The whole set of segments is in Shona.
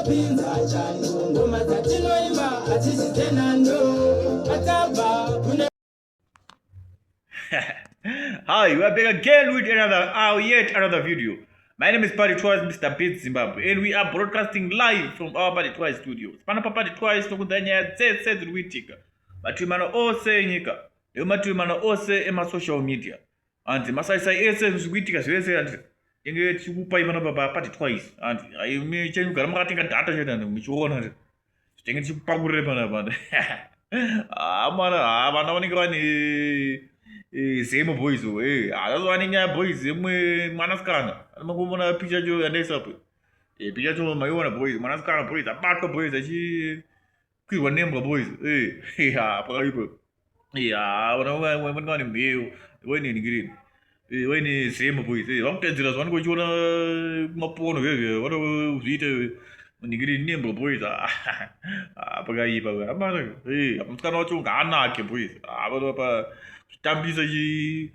Hi, we are back again with yet another video. My name is Party Twice, Mr. Pete Zimbabwe, and we are broadcasting live from our Party Twice studios. Pana pa Party Twice tokudanya tsetse dzirikuitika. Matumano ose nyika. Matumano ose ema social media. Anti masaisai ese zvikuitika zvese anti inge tikupa imana pa Party Twice. Anti aimi chenyu gara makatenga data chena muchiona anti. Tenge tichikupakurire pana pana. Amana vana vanenge vane same boys azazwani nyaya boys imwe mwanasikana anongomona picha cho yandaisapo picha cho maiona boys mwanasikana boys abatwa boys achikwirwa NeMbwa boys pakaipo vanavane mbeu waineningirini waine same boys vakutedzera zvavanenge vachiona kumapono vevyo vanozviita ningiri NeMbwa boys pakaipa musikana wacho ngaanake boys vanapa tambisa ichi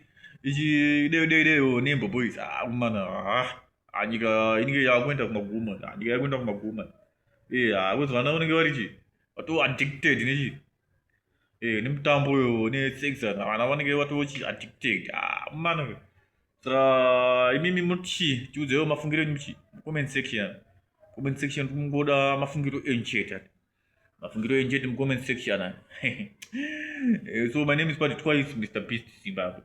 NeMbwa boys kumana anyika inenge yakuenda kumaguma anyika yakuenda kumaguma kuti vana vanenge varichi vato addicted nechi nemutambo uyo nesex vana vanenge vatochi addicted kumana saka imimi muchi tiudzewo mafungiro enyu muchi comment section kungoda mafungiro enchete mafungiro enchete comment section so my name is Party Twice, Mr. Beast Zimbabwe.